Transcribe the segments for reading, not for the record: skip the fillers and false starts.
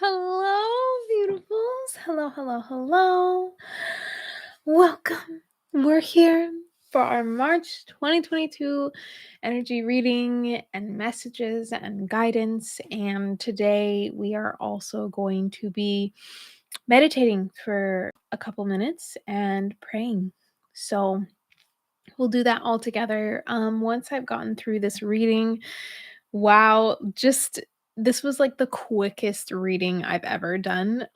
Hello, beautifuls. Hello, hello, hello. Welcome. We're here for our March 2022 energy reading and messages and guidance. And today we are also going to be meditating for a couple minutes and praying. So we'll do that all together. Once I've gotten through this reading, wow, just this was like the quickest reading I've ever done,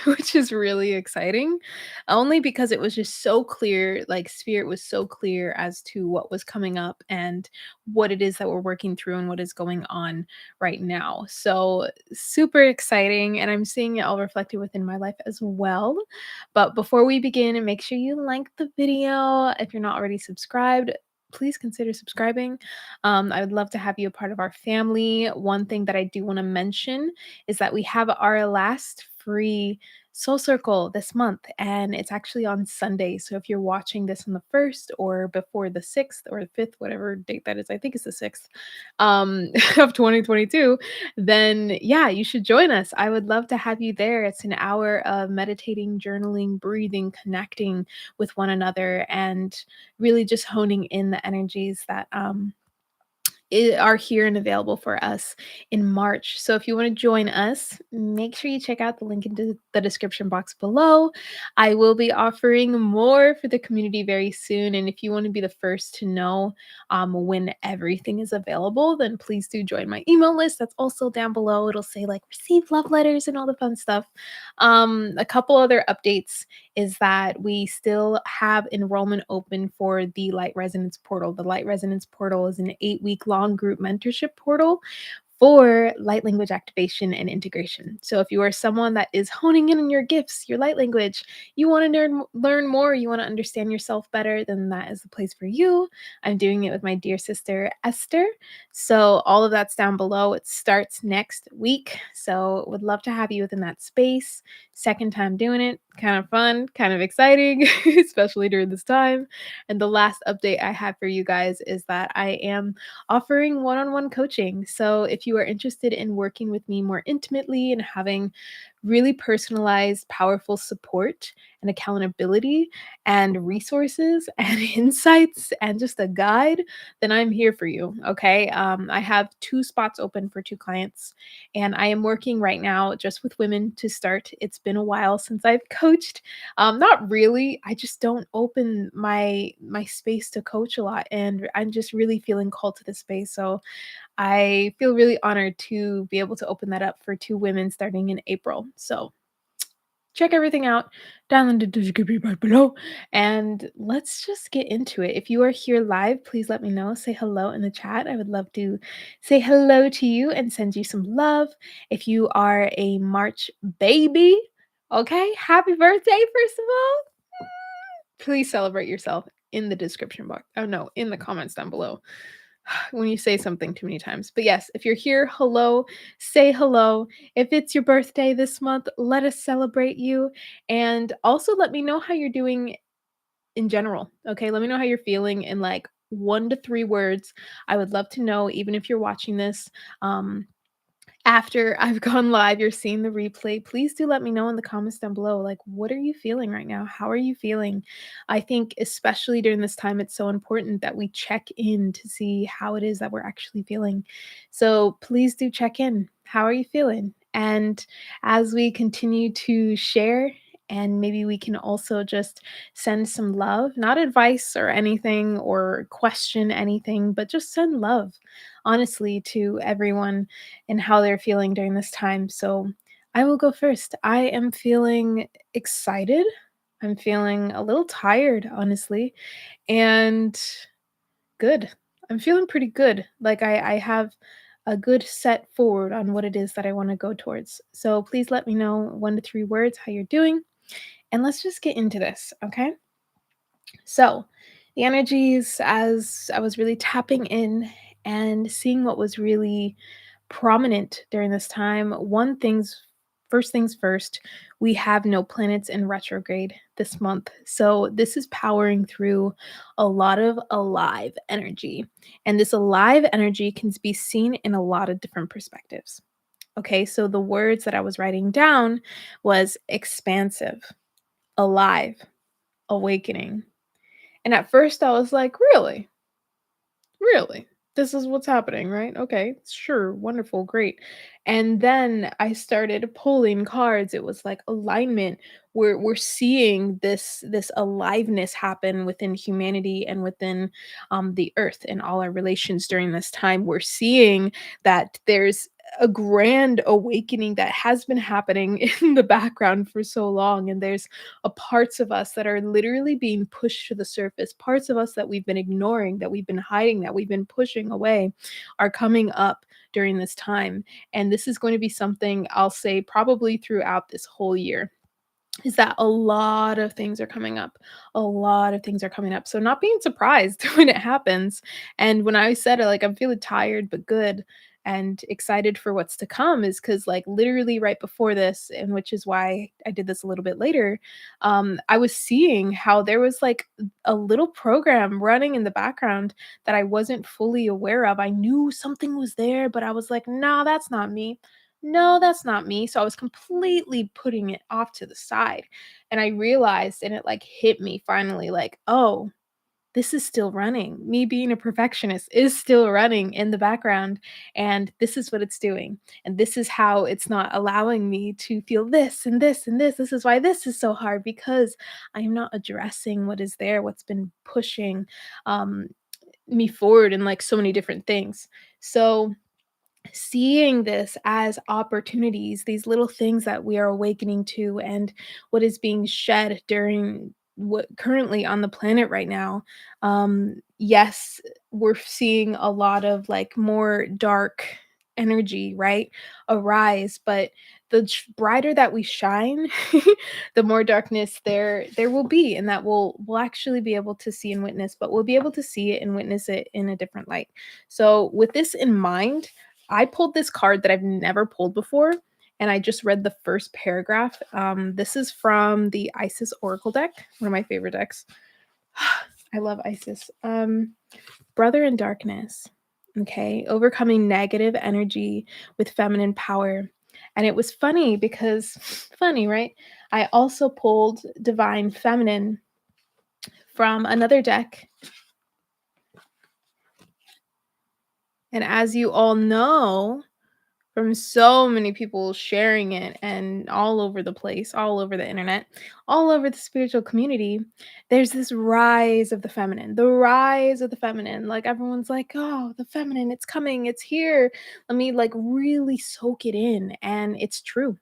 which is really exciting. Only because it was just so clear, like spirit was so clear as to what was coming up and what it is that we're working through and what is going on right now. So super exciting, and I'm seeing it all reflected within my life as well. But before we begin, make sure you like the video. If you're not already subscribed, please consider subscribing. I would love to have you a part of our family. One thing that I do want to mention is that we have our last free Soul Circle this month, and it's actually on Sunday. So if you're watching this on the 1st or before the 6th or the 5th, whatever date that is, I think it's the 6th of 2022, then yeah, you should join us. I would love to have you there. It's an hour of meditating, journaling, breathing, connecting with one another, and really just honing in the energies that are here and available for us in March. So if you want to join us, make sure you check out the link in the description box below. I will be offering more for the community very soon. And if you want to be the first to know when everything is available, then please do join my email list. That's also down below. It'll say like receive love letters and all the fun stuff. A couple other updates is that we still have enrollment open for the Light Resonance Portal. The Light Resonance Portal is an 8-week-long group mentorship portal for light language activation and integration. So if you are someone that is honing in on your gifts, your light language, you want to learn more, you want to understand yourself better, then that is the place for you. I'm doing it with my dear sister Esther. So all of that's down below. It starts next week. So would love to have you within that space. Second time doing it, kind of fun, kind of exciting, especially during this time. And the last update I have for you guys is that I am offering one-on-one coaching. So if you are interested in working with me more intimately and having really personalized, powerful support and accountability and resources and insights and just a guide, then I'm here for you. Okay. I have 2 spots open for 2 clients, and I am working right now just with women to start. It's been a while since I've coached. Not really. I just don't open my space to coach a lot, and I'm just really feeling called to this space. So I feel really honored to be able to open that up for 2 women starting in April. So check everything out down in the description right below, and let's just get into it. If you are here live, please let me know. Say hello in the chat. I would love to say hello to you and send you some love. If you are a March baby, okay, happy birthday, first of all. Please celebrate yourself in the description box. Oh no, in the comments down below when you say something too many times. But yes, if you're here, hello, say hello. If it's your birthday this month, let us celebrate you. And also let me know how you're doing in general. Okay. Let me know how you're feeling in like 1 to 3 words. I would love to know, even if you're watching this. After I've gone live, you're seeing the replay, please do let me know in the comments down below. Like, what are you feeling right now? How are you feeling? I think, especially during this time, it's so important that we check in to see how it is that we're actually feeling. So please do check in. How are you feeling? And as we continue to share, and maybe we can also just send some love, not advice or anything or question anything, but just send love, honestly, to everyone and how they're feeling during this time. So I will go first. I am feeling excited. I'm feeling a little tired, honestly, and good. I'm feeling pretty good. Like I have a good set forward on what it is that I want to go towards. So please let me know 1 to 3 words how you're doing. And let's just get into this, okay? So, the energies, as I was really tapping in and seeing what was really prominent during this time, first things first, we have no planets in retrograde this month. So, this is powering through a lot of alive energy. And this alive energy can be seen in a lot of different perspectives. Okay, so the words that I was writing down was expansive, alive, awakening. And at first I was like, really? Really? This is what's happening, right? Okay, sure, wonderful, great. And then I started pulling cards. It was like alignment. We're seeing this aliveness happen within humanity and within the earth and all our relations during this time. We're seeing that there's a grand awakening that has been happening in the background for so long, and there's parts of us that are literally being pushed to the surface. Parts of us that we've been ignoring, that we've been hiding, that we've been pushing away are coming up during this time. And this is going to be something I'll say probably throughout this whole year, is that a lot of things are coming up. A lot of things are coming up. So not being surprised when it happens. And when I said like I'm feeling tired but good and excited for what's to come is because like literally right before this, and which is why I did this a little bit later, I was seeing how there was like a little program running in the background that I wasn't fully aware of. I knew something was there, but I was like, nah, that's not me. No, that's not me. So I was completely putting it off to the side. And I realized, and it like hit me finally, like, oh, this is still running. Me being a perfectionist is still running in the background. And this is what it's doing. And this is how it's not allowing me to feel this and this and this. This is why this is so hard, because I am not addressing what is there, what's been pushing um, me forward in like so many different things. So, seeing this as opportunities, these little things that we are awakening to, and what is being shed during what currently on the planet right now. Yes, we're seeing a lot of like more dark energy, right? Arise, but the brighter that we shine, the more darkness there will be, and that we'll actually be able to see and witness, but we'll be able to see it and witness it in a different light. So with this in mind, I pulled this card that I've never pulled before, and I just read the first paragraph. This is from the Isis Oracle deck, one of my favorite decks. I love Isis. Brother in Darkness. Okay, overcoming negative energy with feminine power. And it was funny because, funny, right? I also pulled Divine Feminine from another deck. And as you all know, from so many people sharing it and all over the place, all over the internet, all over the spiritual community, there's this rise of the feminine, the rise of the feminine. Like everyone's like, oh, the feminine, it's coming, it's here. Let me like really soak it in. And it's true.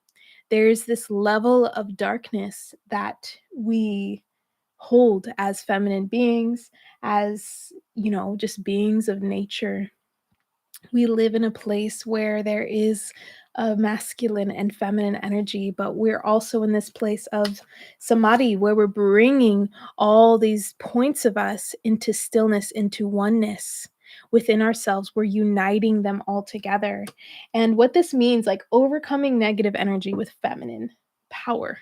There's this level of darkness that we hold as feminine beings, as, just beings of nature. We live in a place where there is a masculine and feminine energy, but we're also in this place of samadhi where we're bringing all these points of us into stillness, into oneness within ourselves. We're uniting them all together. And what this means, like overcoming negative energy with feminine power,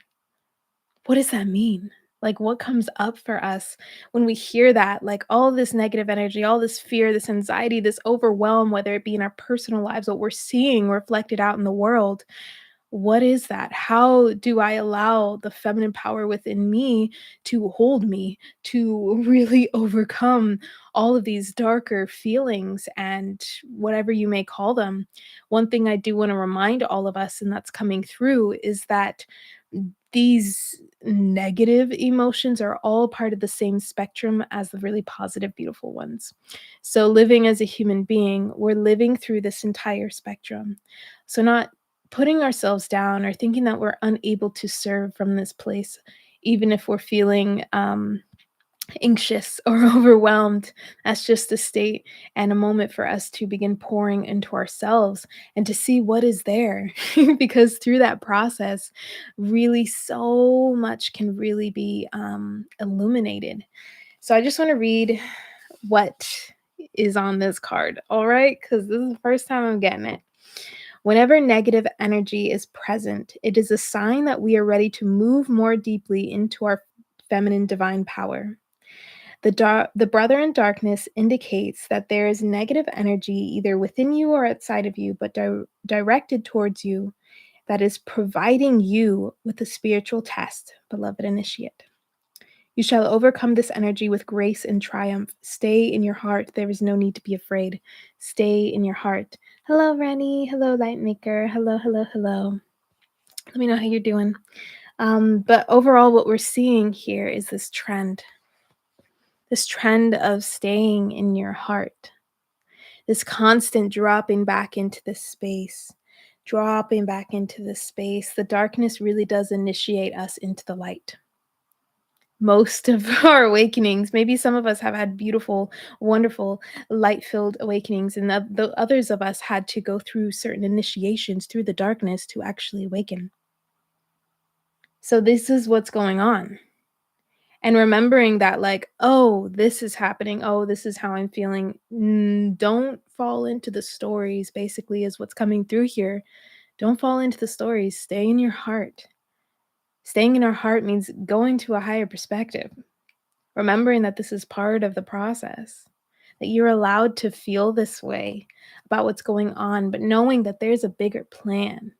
what does that mean? Like, what comes up for us when we hear that? Like, all this negative energy, all this fear, this anxiety, this overwhelm, whether it be in our personal lives, what we're seeing reflected out in the world. What is that? How do I allow the feminine power within me to hold me, to really overcome all of these darker feelings and whatever you may call them? One thing I do want to remind all of us, and that's coming through, is that these negative emotions are all part of the same spectrum as the really positive, beautiful ones. So, living as a human being, we're living through this entire spectrum. So, not putting ourselves down or thinking that we're unable to serve from this place, even if we're feeling anxious or overwhelmed. That's just a state and a moment for us to begin pouring into ourselves and to see what is there. Because through that process, really so much can really be illuminated. So I just want to read what is on this card, all right? Because this is the first time I'm getting it. Whenever negative energy is present, it is a sign that we are ready to move more deeply into our feminine divine power. The brother in darkness indicates that there is negative energy either within you or outside of you, but directed towards you, that is providing you with a spiritual test, beloved initiate. You shall overcome this energy with grace and triumph. Stay in your heart. There is no need to be afraid. Stay in your heart. Hello, Rani. Hello, Lightmaker. Hello, hello, hello. Let me know how you're doing. But overall, what we're seeing here is this trend of staying in your heart, this constant dropping back into this space, dropping back into this space. The darkness really does initiate us into the light. Most of our awakenings, maybe some of us have had beautiful, wonderful, light-filled awakenings, and the others of us had to go through certain initiations through the darkness to actually awaken. So this is what's going on. And remembering that, like, oh, this is happening. Oh, this is how I'm feeling. Don't fall into the stories, basically, is what's coming through here. Don't fall into the stories. Stay in your heart. Staying in our heart means going to a higher perspective. Remembering that this is part of the process, that you're allowed to feel this way about what's going on, but knowing that there's a bigger plan.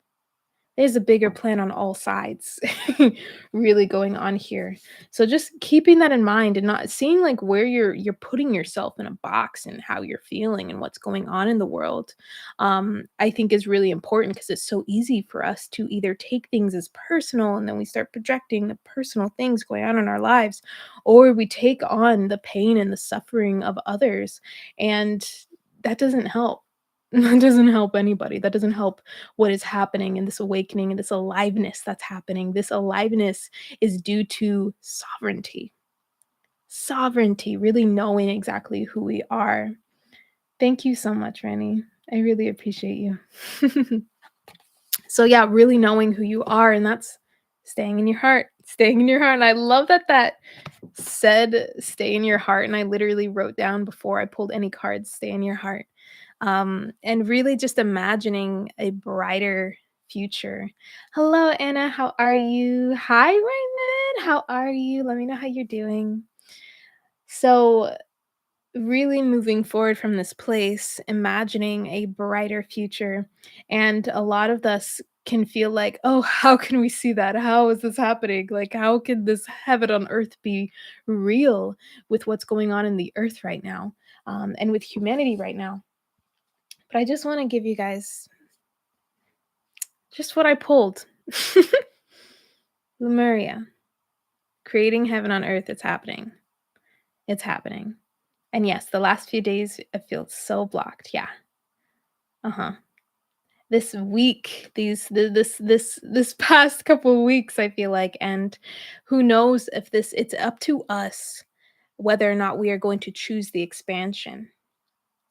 There's a bigger plan on all sides really going on here. So just keeping that in mind and not seeing like where you're putting yourself in a box and how you're feeling and what's going on in the world, I think is really important because it's so easy for us to either take things as personal and then we start projecting the personal things going on in our lives, or we take on the pain and the suffering of others, and that doesn't help. That doesn't help anybody. That doesn't help what is happening in this awakening and this aliveness that's happening. This aliveness is due to sovereignty. Sovereignty, really knowing exactly who we are. Thank you so much, Rani. I really appreciate you. So yeah, really knowing who you are, and that's staying in your heart. Staying in your heart. And I love that said stay in your heart. And I literally wrote down before I pulled any cards, stay in your heart. And really just imagining a brighter future. Hello, Anna. How are you? Hi, Raymond. How are you? Let me know how you're doing. So, really moving forward from this place, imagining a brighter future. And a lot of us can feel like, oh, how can we see that? How is this happening? Like, how can this heaven on earth be real with what's going on in the earth right now, and with humanity right now? But I just want to give you guys just what I pulled. Lemuria, creating heaven on earth. It's happening. It's happening. And yes, the last few days I feel so blocked. Yeah. Uh-huh. This week, this past couple of weeks, I feel like, and who knows if it's up to us whether or not we are going to choose the expansion.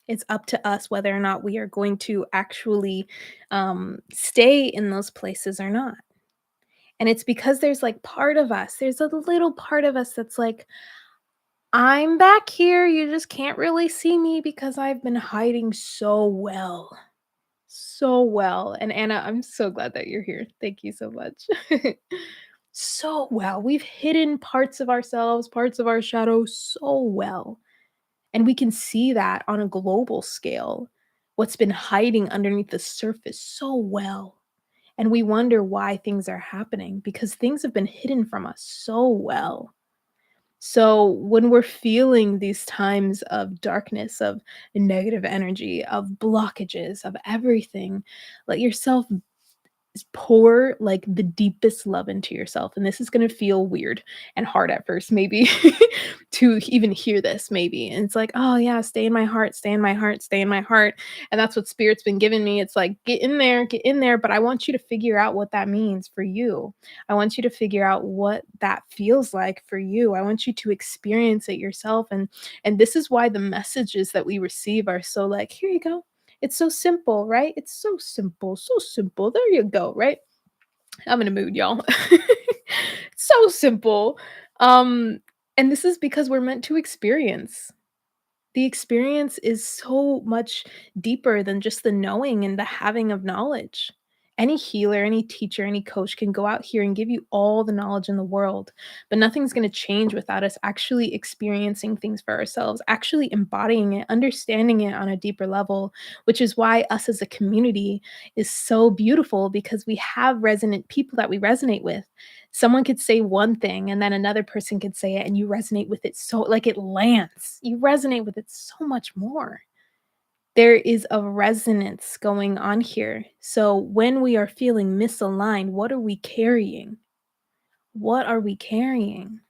It's up to us whether or not we are going to actually stay in those places or not. And it's because there's like part of us, there's a little part of us that's like, I'm back here. You just can't really see me because I've been hiding so well. So well. And Anna, I'm so glad that you're here. Thank you so much. So well. We've hidden parts of ourselves, parts of our shadow so well. And we can see that on a global scale, what's been hiding underneath the surface so well. And we wonder why things are happening because things have been hidden from us so well. So when we're feeling these times of darkness, of negative energy, of blockages, of everything, let yourself pour like the deepest love into yourself. And this is going to feel weird and hard at first, maybe to even hear this, maybe. And it's like, oh, yeah, stay in my heart, stay in my heart, stay in my heart. And that's what Spirit's been giving me. It's like, get in there, get in there. But I want you to figure out what that means for you. I want you to figure out what that feels like for you. I want you to experience it yourself. And this is why the messages that we receive are so like, here you go. It's so simple, right? It's so simple, so simple. There you go, right? I'm in a mood, y'all. So simple. Um, and this is because we're meant to experience. The experience is so much deeper than just the knowing and the having of knowledge. Any healer, any teacher, any coach can go out here and give you all the knowledge in the world, but nothing's going to change without us actually experiencing things for ourselves, actually embodying it, understanding it on a deeper level, which is why us as a community is so beautiful because we have resonant people that we resonate with. Someone could say one thing and then another person could say it and you resonate with it so like it lands. You resonate with it so much more. There is a resonance going on here. So when we are feeling misaligned, what are we carrying? What are we carrying?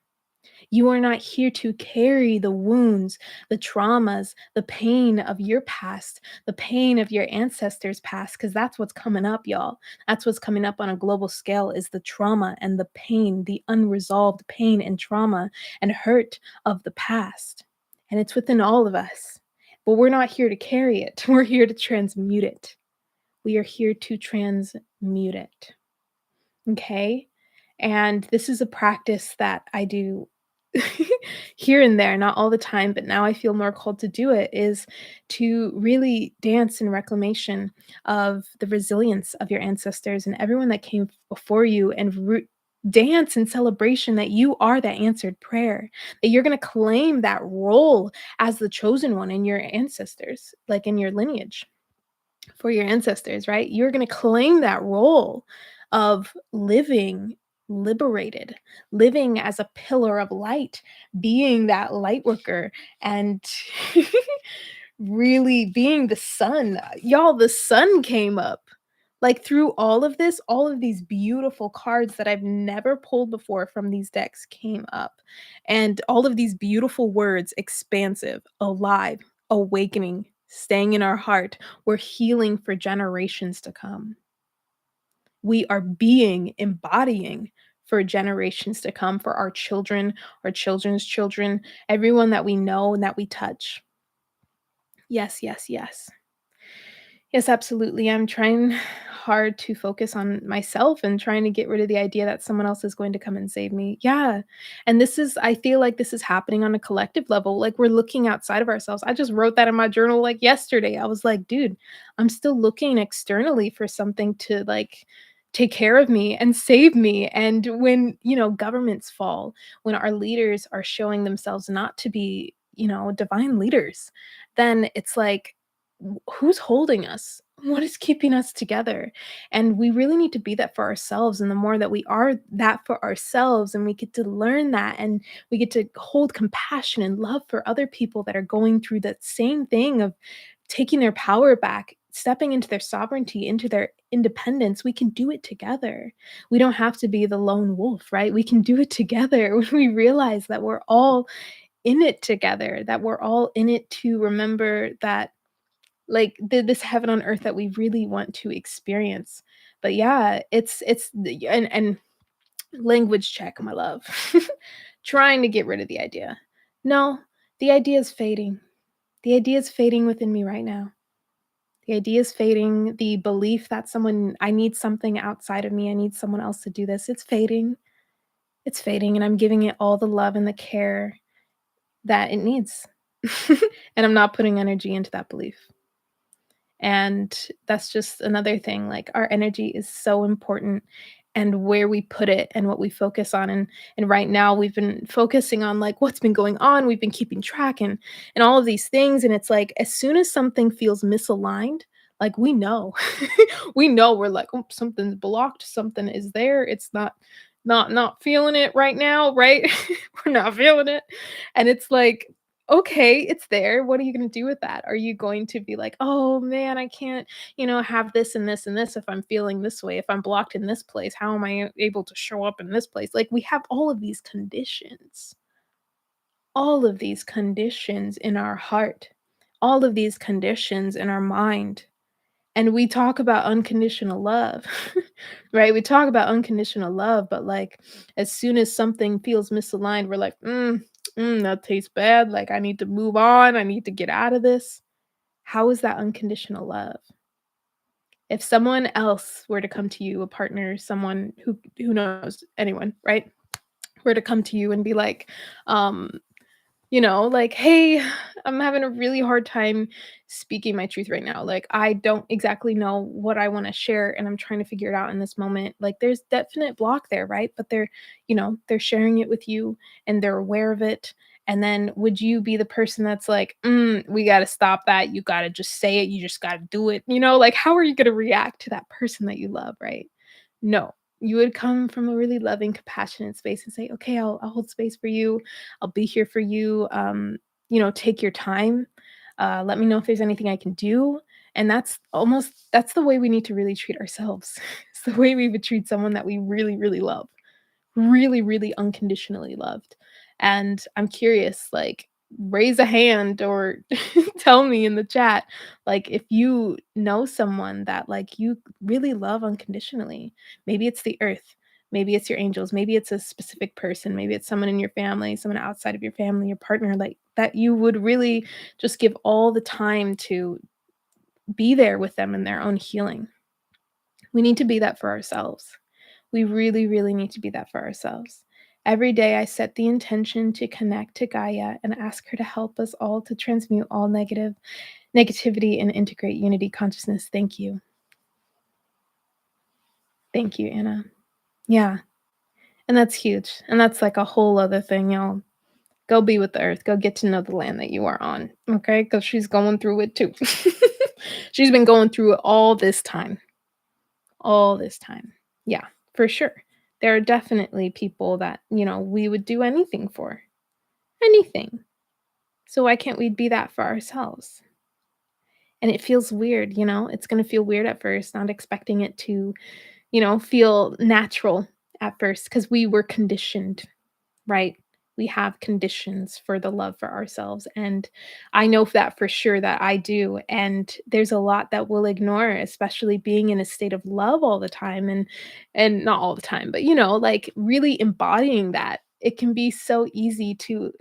You are not here to carry the wounds, the traumas, the pain of your past, the pain of your ancestors' past, because that's what's coming up, y'all. That's what's coming up on a global scale is the trauma and the pain, the unresolved pain and trauma and hurt of the past. And it's within all of us. But we're not here to carry it. We're here to transmute it. We are here to transmute it. Okay? And this is a practice that I do here and there, not all the time, but now I feel more called to do it, is to really dance in reclamation of the resilience of your ancestors and everyone that came before you and dance in celebration that you are that answered prayer, that you're going to claim that role as the chosen one in your ancestors, like in your lineage for your ancestors, right? You're going to claim that role of living liberated, living as a pillar of light, being that light worker, and really being the sun. Y'all, the sun came up. Like through all of this, all of these beautiful cards that I've never pulled before from these decks came up. And all of these beautiful words expansive, alive, awakening, staying in our heart. We're healing for generations to come. We are being, embodying for generations to come, for our children, our children's children, everyone that we know and that we touch. Yes, yes, yes. Yes, absolutely. I'm trying hard to focus on myself and trying to get rid of the idea that someone else is going to come and save me. Yeah. And I feel like this is happening on a collective level. Like we're looking outside of ourselves. I just wrote that in my journal like yesterday. I was like, dude, I'm still looking externally for something to like take care of me and save me. And when, governments fall, when our leaders are showing themselves not to be, divine leaders, then it's like, who's holding us? What is keeping us together? And we really need to be that for ourselves. And the more that we are that for ourselves and we get to learn that and we get to hold compassion and love for other people that are going through that same thing of taking their power back, stepping into their sovereignty, into their independence, we can do it together. We don't have to be the lone wolf, right? We can do it together when we realize that we're all in it together, that we're all in it to remember that like this heaven on earth that we really want to experience. But yeah, and language check, my love. Trying to get rid of the idea. No, the idea is fading. The idea is fading within me right now. The idea is fading. The belief that I need something outside of me, I need someone else to do this, it's fading. It's fading, and I'm giving it all the love and the care that it needs. And I'm not putting energy into that belief. And that's just another thing, like, our energy is so important and where we put it and what we focus on, and right now we've been focusing on, like, what's been going on, we've been keeping track and all of these things, and it's like, as soon as something feels misaligned, like, we know. We know, we're like, "Oh, something's blocked, something is there, it's not feeling it right now," right? We're not feeling it, and it's like, okay, it's there. What are you gonna do with that? Are you going to be like, "Oh, man, I can't, have this and this and this if I'm feeling this way. If I'm blocked in this place, how am I able to show up in this place?" Like, we have all of these conditions in our heart, all of these conditions in our mind. And we talk about unconditional love, right? We talk about unconditional love, but like as soon as something feels misaligned, we're like, that tastes bad. Like I need to move on. I need to get out of this. How is that unconditional love? If someone else were to come to you, a partner, someone who knows, anyone, right? Were to come to you and be like, um, Like, "Hey, I'm having a really hard time speaking my truth right now. Like, I don't exactly know what I wanna share, and I'm trying to figure it out in this moment." Like, there's definite block there, right? But they're sharing it with you, and they're aware of it, and then would you be the person that's like, we gotta stop that, you gotta just say it, you just gotta do it," Like, how are you gonna react to that person that you love, right? No. You would come from a really loving, compassionate space and say, "Okay, I'll hold space for you. I'll be here for you. Take your time. Let me know if there's anything I can do." And that's the way we need to really treat ourselves. It's the way we would treat someone that we really, really love. Really, really unconditionally loved. And I'm curious, like, raise a hand or tell me in the chat, like, if you know someone that, like, you really love unconditionally. Maybe it's the earth, maybe it's your angels, maybe it's a specific person, maybe it's someone in your family, someone outside of your family, your partner, like, that you would really just give all the time to be there with them in their own healing. We need to be that for ourselves. We really, really need to be that for ourselves. Every day, I set the intention to connect to Gaia and ask her to help us all to transmute all negativity and integrate unity consciousness. Thank you. Thank you, Anna. Yeah. And that's huge. And that's like a whole other thing, y'all. Go be with the earth. Go get to know the land that you are on. Okay. Because she's going through it too. She's been going through it all this time. All this time. Yeah, for sure. There are definitely people that, we would do anything for. Anything. So why can't we be that for ourselves? And it feels weird, It's gonna feel weird at first, not expecting it to, feel natural at first because we were conditioned, right? We have conditions for the love for ourselves, and I know that for sure that I do, and there's a lot that we'll ignore, especially being in a state of love all the time and not all the time, but, like, really embodying that. It can be so easy to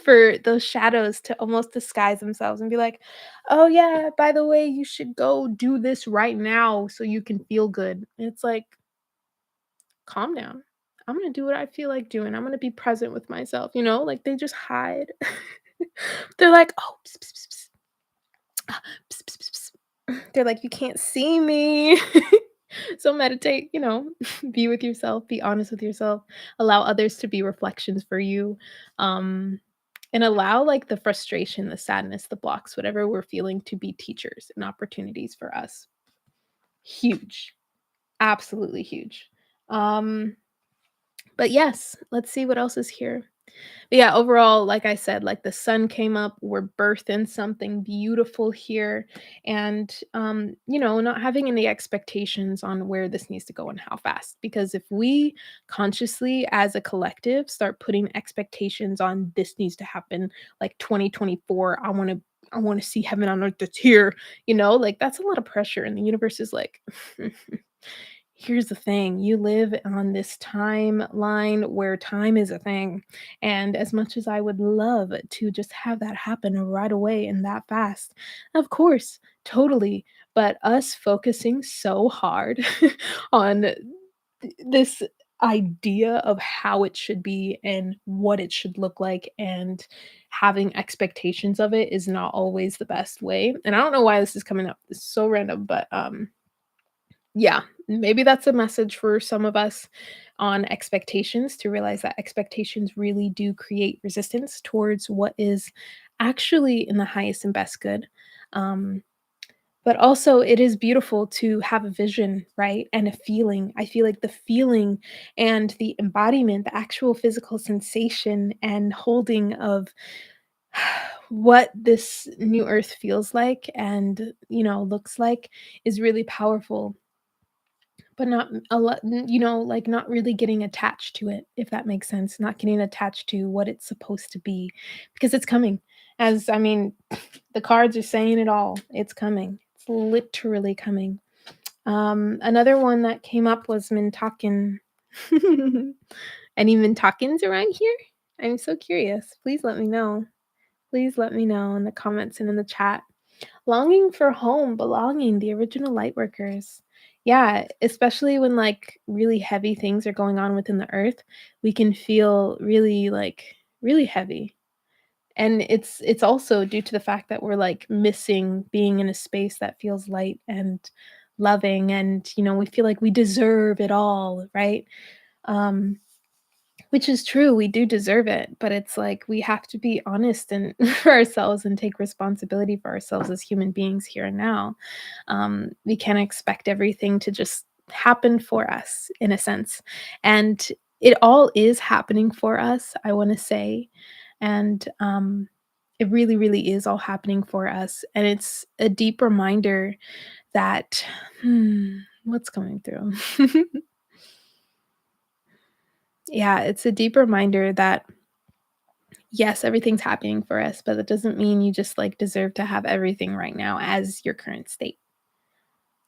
for those shadows to almost disguise themselves and be like, "Oh, yeah, by the way, you should go do this right now so you can feel good." And it's like, calm down. I'm gonna do what I feel like doing. I'm gonna be present with myself, Like, they just hide. They're like, "Oh, ps, ps, ps, ps. Ah, ps, ps, ps, ps." They're like, "You can't see me." So meditate, be with yourself, be honest with yourself, allow others to be reflections for you, um, and allow, like, the frustration, the sadness, the blocks, whatever we're feeling to be teachers and opportunities for us. Huge. Absolutely huge. Um But yes, let's see what else is here. But yeah, overall, like I said, like the sun came up, we're birthing something beautiful here. And not having any expectations on where this needs to go and how fast. Because if we consciously as a collective start putting expectations on this needs to happen like 2024, I want to see heaven on earth that's here, like that's a lot of pressure. And the universe is like, here's the thing, you live on this timeline where time is a thing, and as much as I would love to just have that happen right away and that fast, of course, totally, but us focusing so hard on this idea of how it should be and what it should look like and having expectations of it is not always the best way, and I don't know why this is coming up, it's so random, but, yeah, maybe that's a message for some of us on expectations to realize that expectations really do create resistance towards what is actually in the highest and best good. Um, but also, it is beautiful to have a vision, right? And a feeling. I feel like the feeling and the embodiment, the actual physical sensation and holding of what this new earth feels like and, looks like is really powerful, but not a lot, like, not really getting attached to it, if that makes sense, not getting attached to what it's supposed to be, because it's coming. The cards are saying it all, it's coming. It's literally coming. Another one that came up was Mintakin. Any Mintakins around here? I'm so curious. Please let me know. Please let me know in the comments and in the chat. Longing for home, belonging, the original light workers. Yeah, especially when like really heavy things are going on within the earth, we can feel really like really heavy. And it's also due to the fact that we're, like, missing being in a space that feels light and loving, and, we feel like we deserve it all, right? Um, which is true, we do deserve it, but it's like we have to be honest and for ourselves and take responsibility for ourselves as human beings here and now. We can't expect everything to just happen for us in a sense. And it all is happening for us, I want to say. And it really, really is all happening for us. And it's a deep reminder that, what's coming through? Yeah, it's a deep reminder that yes, everything's happening for us, but that doesn't mean you just like deserve to have everything right now as your current state.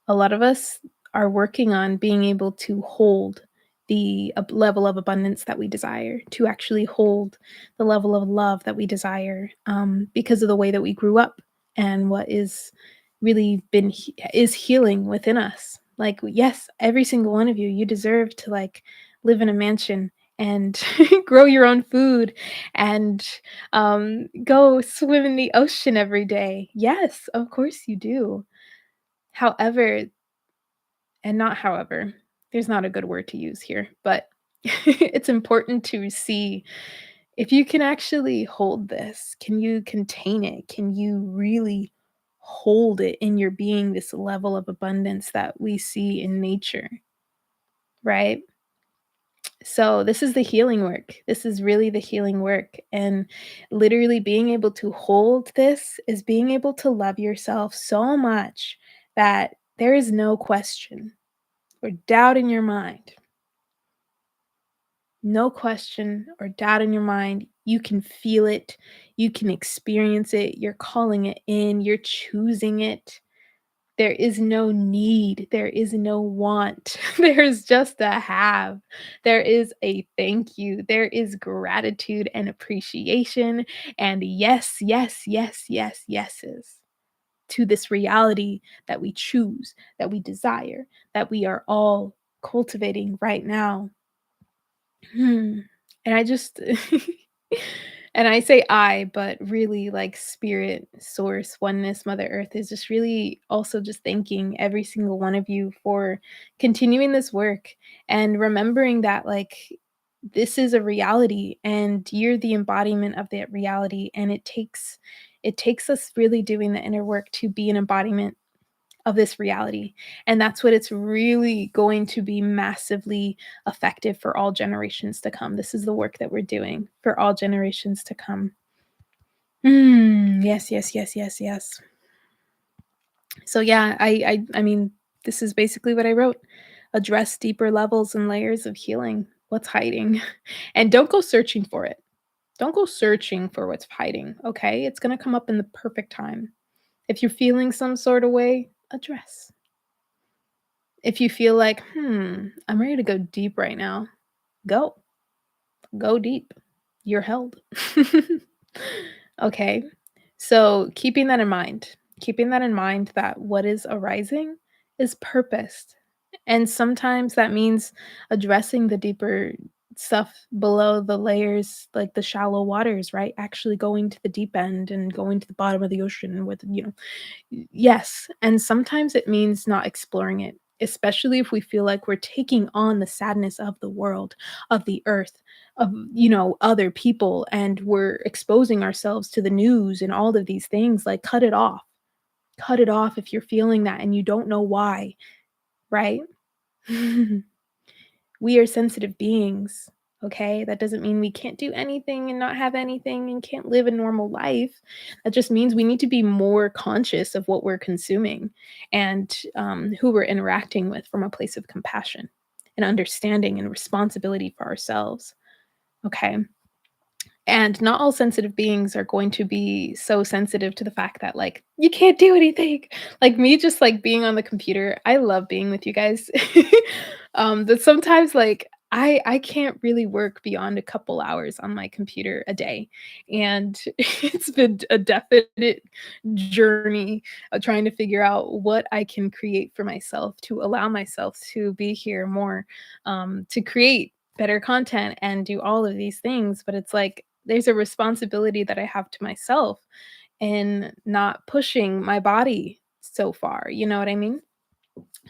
A lot of us are working on being able to hold the level of abundance that we desire, to actually hold the level of love that we desire, because of the way that we grew up and what is really is healing within us. Like, yes, every single one of you, you deserve to like live in a mansion and grow your own food and go swim in the ocean every day. Yes, of course you do. However, and not however, there's not a good word to use here, but it's important to see if you can actually hold this. Can you contain it? Can you really hold it in your being, this level of abundance that we see in nature, right? So, this is the healing work. This is really the healing work. And literally being able to hold this is being able to love yourself so much that there is no question or doubt in your mind, no question or doubt in your mind. You can feel it, you can experience it, you're calling it in, you're choosing it. There is no need, there is no want, there's just a have. There is a thank you, there is gratitude and appreciation, and yes, yes, yes, yes, yeses to this reality that we choose, that we desire, that we are all cultivating right now. Hmm. And I just and I say I, but really like spirit, source, oneness, Mother Earth is just really also just thanking every single one of you for continuing this work and remembering that like this is a reality and you're the embodiment of that reality, and it takes us really doing the inner work to be an embodiment of this reality. And that's what it's really going to be massively effective for all generations to come. This is the work that we're doing for all generations to come. Yes, yes, yes, yes, yes. So yeah, I mean, this is basically what I wrote. Address deeper levels and layers of healing. What's hiding? And don't go searching for it. Don't go searching for what's hiding, okay? It's going to come up in the perfect time. If you're feeling some sort of way, address. If you feel like, I'm ready to go deep right now, go. Go deep. You're held. Okay. So keeping that in mind that what is arising is purposed. And sometimes that means addressing the deeper stuff below the layers, like the shallow waters, right? Actually going to the deep end and going to the bottom of the ocean with, yes, and sometimes it means not exploring it, especially if we feel like we're taking on the sadness of the world, of the earth, of, other people, and we're exposing ourselves to the news and all of these things. Like, cut it off. Cut it off if you're feeling that and you don't know why, right? We are sensitive beings, okay? That doesn't mean we can't do anything and not have anything and can't live a normal life. That just means we need to be more conscious of what we're consuming and who we're interacting with from a place of compassion and understanding and responsibility for ourselves, okay? And not all sensitive beings are going to be so sensitive to the fact that, like, you can't do anything. Like me just like being on the computer, I love being with you guys. But sometimes like I can't really work beyond a couple hours on my computer a day. And it's been a definite journey of trying to figure out what I can create for myself to allow myself to be here more, to create better content and do all of these things. But it's like there's a responsibility that I have to myself in not pushing my body so far, you know what I mean?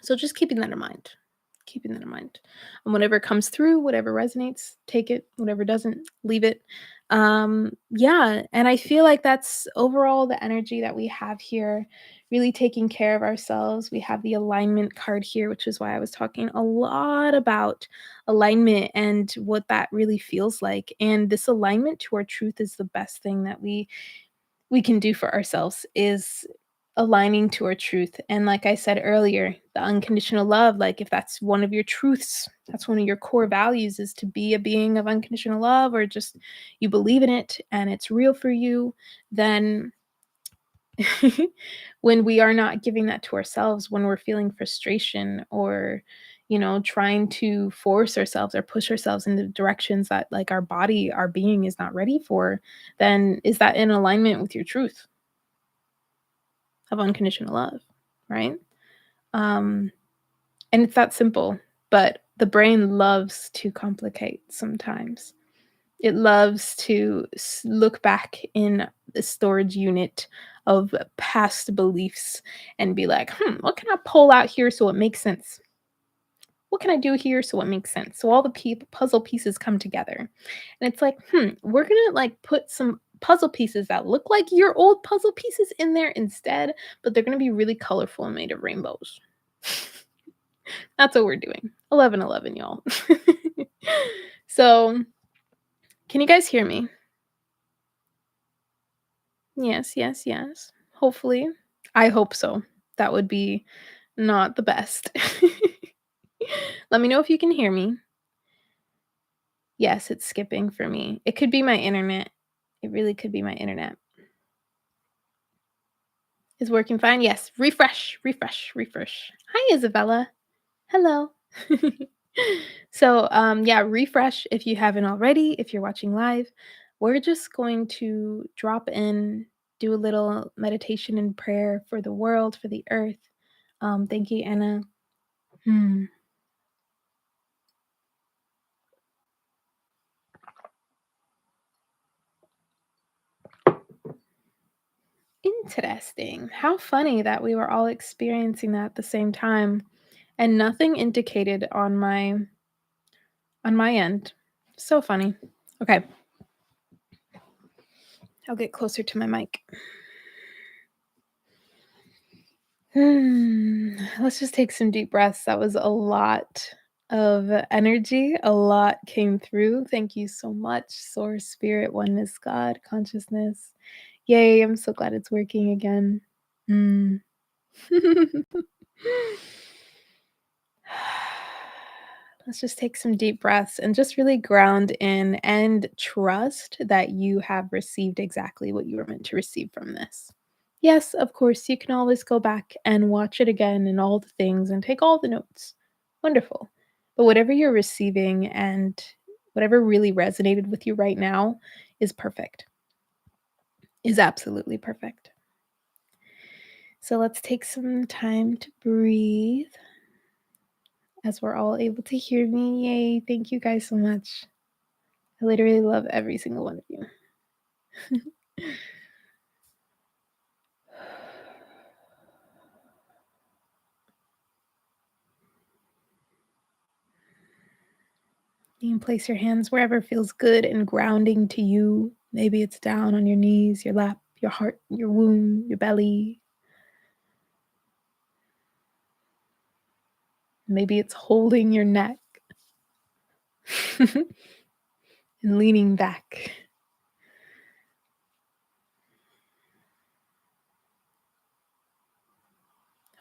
So just keeping that in mind. Keeping that in mind. And whatever comes through, whatever resonates, take it. Whatever doesn't, leave it. Yeah, and I feel like that's overall the energy that we have here, really taking care of ourselves. We have the alignment card here, which is why I was talking a lot about alignment and what that really feels like. And this alignment to our truth is the best thing that we can do for ourselves is aligning to our truth. And like I said earlier, the unconditional love, like if that's one of your truths, that's one of your core values is to be a being of unconditional love, or just you believe in it and it's real for you, then when we are not giving that to ourselves, when we're feeling frustration or trying to force ourselves or push ourselves into directions that like our body, our being is not ready for, then is that in alignment with your truth of unconditional love, right? Um, and it's that simple, but the brain loves to complicate sometimes. It loves to look back in the storage unit of past beliefs and be like, what can I pull out here so it makes sense? What can I do here so it makes sense? So all the puzzle pieces come together. And it's like, we're going to like put some puzzle pieces that look like your old puzzle pieces in there instead, but they're going to be really colorful and made of rainbows. That's what we're doing. 11-11, y'all. So, can you guys hear me? Yes, yes, yes. Hopefully. I hope so. That would be not the best. Let me know if you can hear me. Yes, it's skipping for me. It could be my internet. It really could be my internet. Is working fine? Yes. Refresh, refresh, refresh. Hi, Isabella. Hello. So, yeah, refresh if you haven't already, if you're watching live. We're just going to drop in, do a little meditation and prayer for the world, for the earth. Thank you, Anna. Hmm. Interesting. How funny that we were all experiencing that at the same time and nothing indicated on my end. So funny. Okay. I'll get closer to my mic. Let's just take some deep breaths. That was a lot of energy. A lot came through. Thank you so much, Source, Spirit, Oneness, God, Consciousness. Yay, I'm so glad it's working again. Mm. Let's just take some deep breaths and just really ground in and trust that you have received exactly what you were meant to receive from this. Yes, of course, you can always go back and watch it again and all the things and take all the notes. Wonderful. But whatever you're receiving and whatever really resonated with you right now is perfect, is absolutely perfect. So let's take some time to breathe as we're all able to hear me. Yay. Thank you guys so much. I literally love every single one of you. You can place your hands wherever feels good and grounding to you. Maybe it's down on your knees, your lap, your heart, your womb, your belly. Maybe it's holding your neck and leaning back.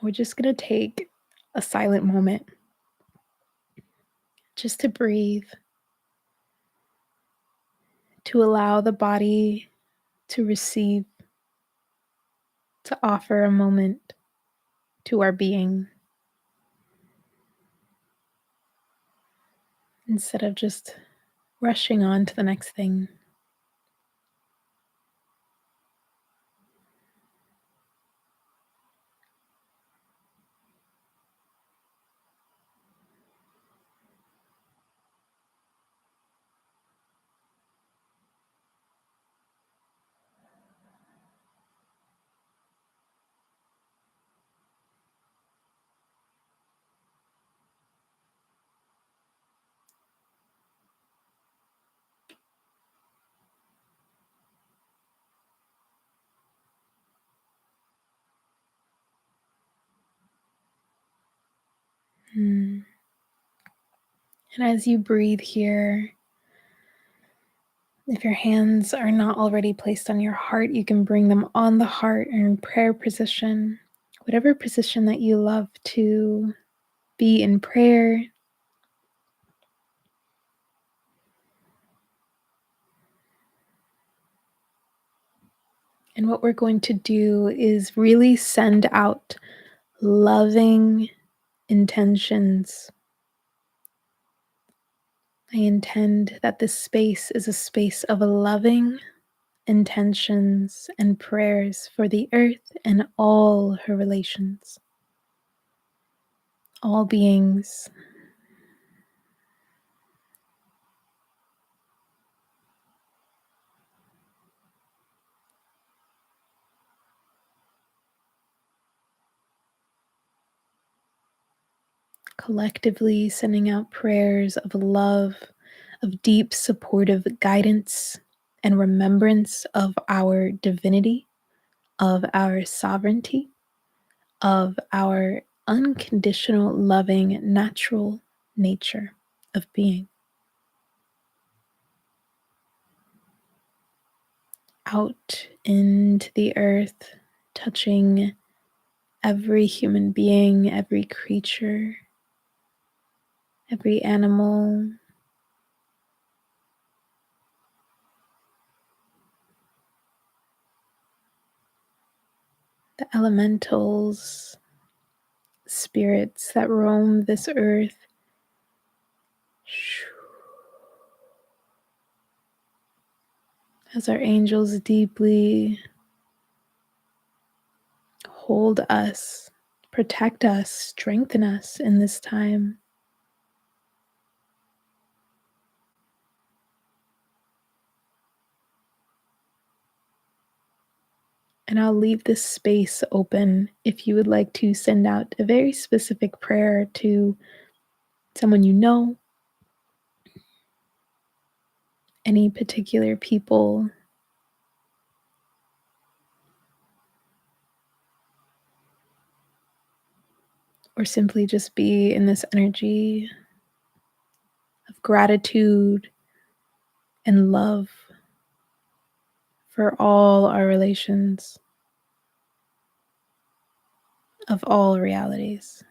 We're just going to take a silent moment just to breathe, to allow the body to receive, to offer a moment to our being instead of just rushing on to the next thing. And as you breathe here, if your hands are not already placed on your heart, you can bring them on the heart in prayer position, whatever position that you love to be in prayer. And what we're going to do is really send out loving intentions. I intend that this space is a space of loving intentions and prayers for the earth and all her relations, all beings. Collectively sending out prayers of love, of deep supportive guidance and remembrance of our divinity, of our sovereignty, of our unconditional, loving, natural nature of being. Out into the earth, touching every human being, every creature, every animal, the elementals, spirits that roam this earth. As our angels deeply hold us, protect us, strengthen us in this time. And I'll leave this space open if you would like to send out a very specific prayer to someone you know, any particular people, or simply just be in this energy of gratitude and love for all our relations of all realities.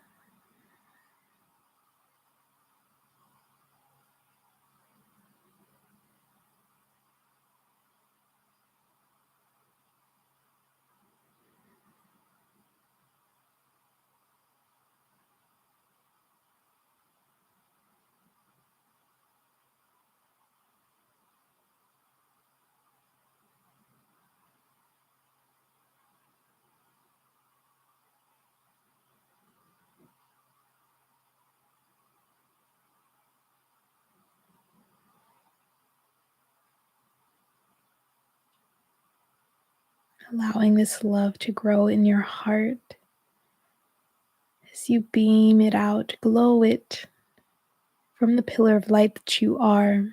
Allowing this love to grow in your heart as you beam it out, glow it from the pillar of light that you are.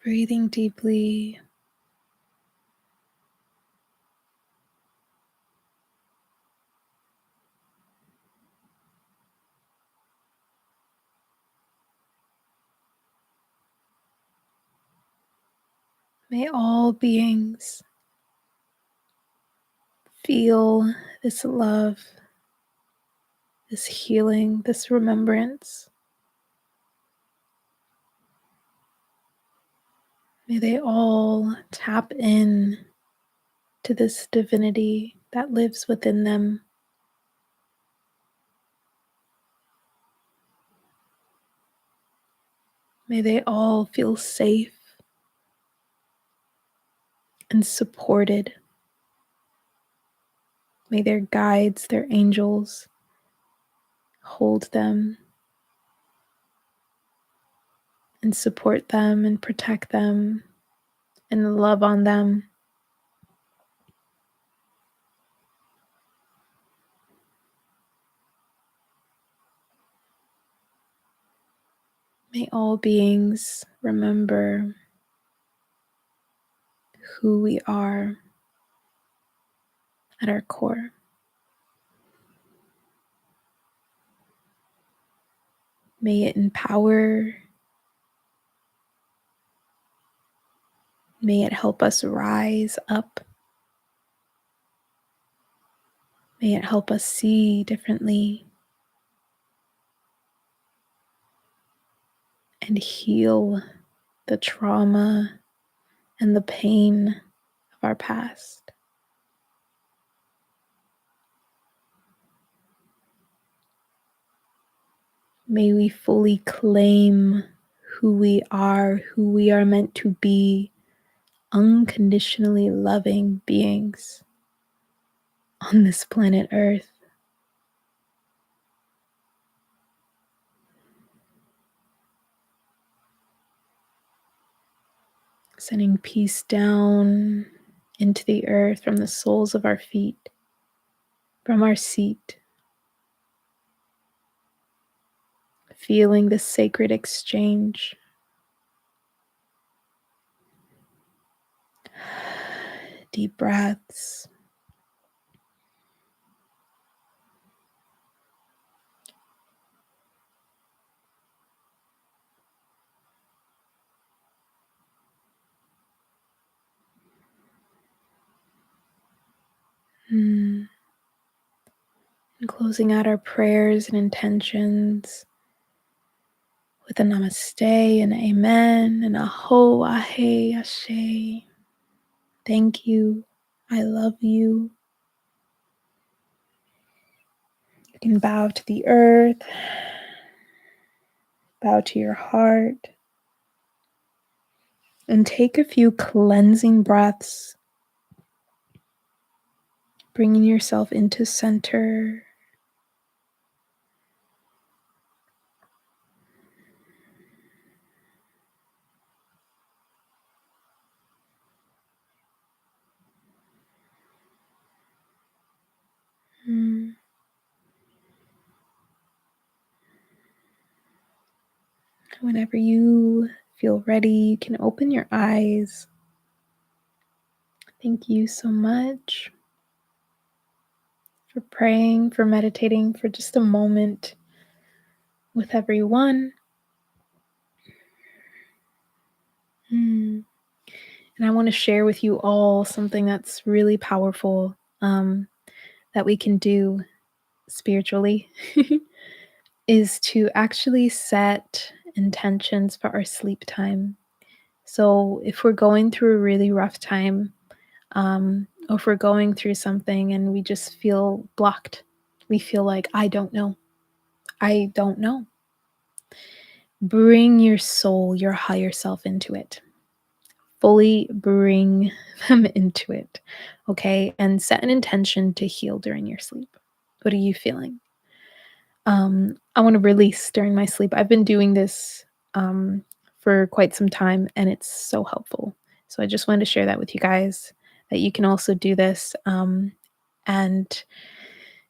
Breathing deeply. May all beings feel this love, this healing, this remembrance. May they all tap in to this divinity that lives within them. May they all feel safe and supported. May their guides, their angels, hold them and support them and protect them and love on them. May all beings remember who we are at our core. May it empower. May it help us rise up. May it help us see differently and heal the trauma and the pain of our past. May we fully claim who we are meant to be, unconditionally loving beings on this planet Earth. Sending peace down into the earth from the soles of our feet, from our seat. Feeling the sacred exchange. Deep breaths. And closing out our prayers and intentions with a namaste and amen and aho, ahe, ashe. Thank you. I love you. You can bow to the earth, bow to your heart, and take a few cleansing breaths, bringing yourself into center. Whenever you feel ready, you can open your eyes. Thank you so much for praying, for meditating for just a moment with everyone. And I want to share with you all something that's really powerful that we can do spiritually is to actually set intentions for our sleep time. So if we're going through a really rough time, or if we're going through something and we just feel blocked, we feel like, I don't know. Bring your soul, your higher self into it. Fully bring them into it, okay? And set an intention to heal during your sleep. What are you feeling? I want to release during my sleep. I've been doing this for quite some time, and it's so helpful. So I just wanted to share that with you guys, that you can also do this. And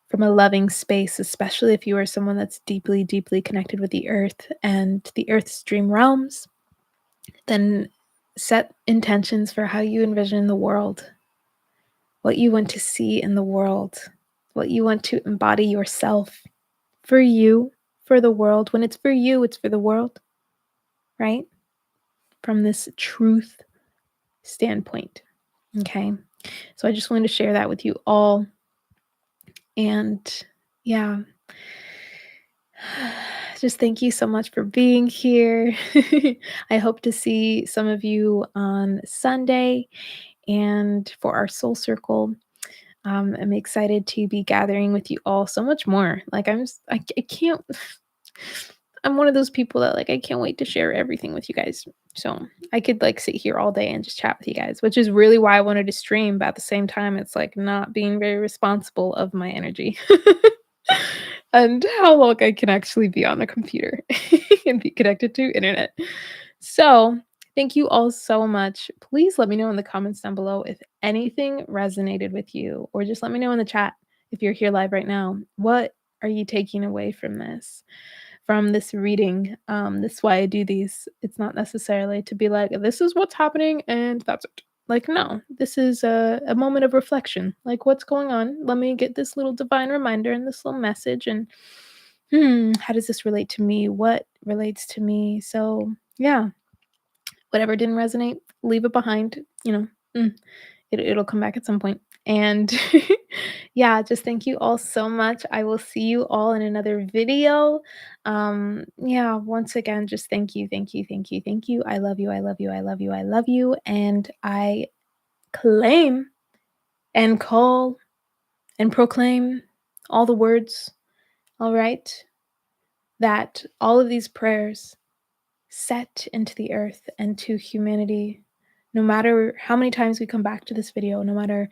from a loving space, especially if you are someone that's deeply, deeply connected with the earth and the earth's dream realms, then set intentions for how you envision the world, what you want to see in the world, what you want to embody yourself for you, for the world. When it's for you, it's for the world, right? From this truth standpoint. Okay. So I just wanted to share that with you all. And yeah, just thank you so much for being here. I hope to see some of you on Sunday and for our soul circle. I'm excited to be gathering with you all so much more. Like I can't, I'm one of those people that like, I can't wait to share everything with you guys. So I could like sit here all day and just chat with you guys, which is really why I wanted to stream. But at the same time, it's like not being very responsible of my energy and how long I can actually be on a computer and be connected to internet. So thank you all so much. Please let me know in the comments down below if anything resonated with you, or just let me know in the chat if you're here live right now. What are you taking away from this reading? This is why I do these. It's not necessarily to be like, this is what's happening and that's it. Like, no, this is a moment of reflection. Like, what's going on? Let me get this little divine reminder and this little message, and How does this relate to me? What relates to me? So, yeah, whatever didn't resonate, leave it behind, it'll come back at some point. And yeah, just thank you all so much. I will see you all in another video. Yeah, once again, just thank you, thank you, thank you, thank you. I love you, I love you, I love you, I love you. And I claim and call and proclaim all the words, all right, that all of these prayers set into the earth and to humanity, no matter how many times we come back to this video, no matter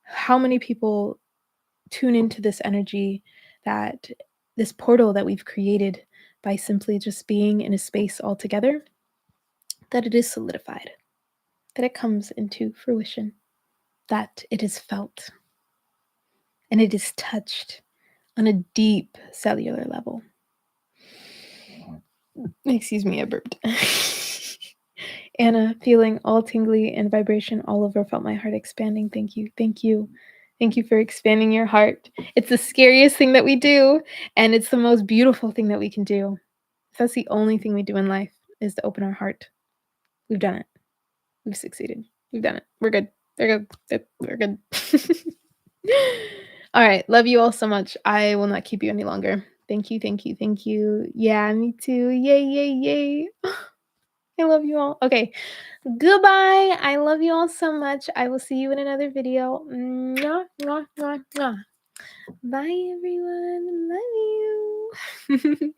how many people tune into this energy, that this portal that we've created by simply just being in a space all together, that it is solidified, that it comes into fruition, that it is felt, and it is touched on a deep cellular level. Excuse me, I burped. Anna, feeling all tingly and vibration all over, felt my heart expanding. Thank you. Thank you. Thank you for expanding your heart. It's the scariest thing that we do, and it's the most beautiful thing that we can do. That's the only thing we do in life, is to open our heart. We've done it. We've succeeded. We've done it. We're good. They're good. We're good. All right. Love you all so much. I will not keep you any longer. Thank you. Thank you. Thank you. Yeah, me too. Yay, yay, yay. I love you all. Okay. Goodbye. I love you all so much. I will see you in another video. Mwah, mwah, mwah, mwah. Bye, everyone. Love you.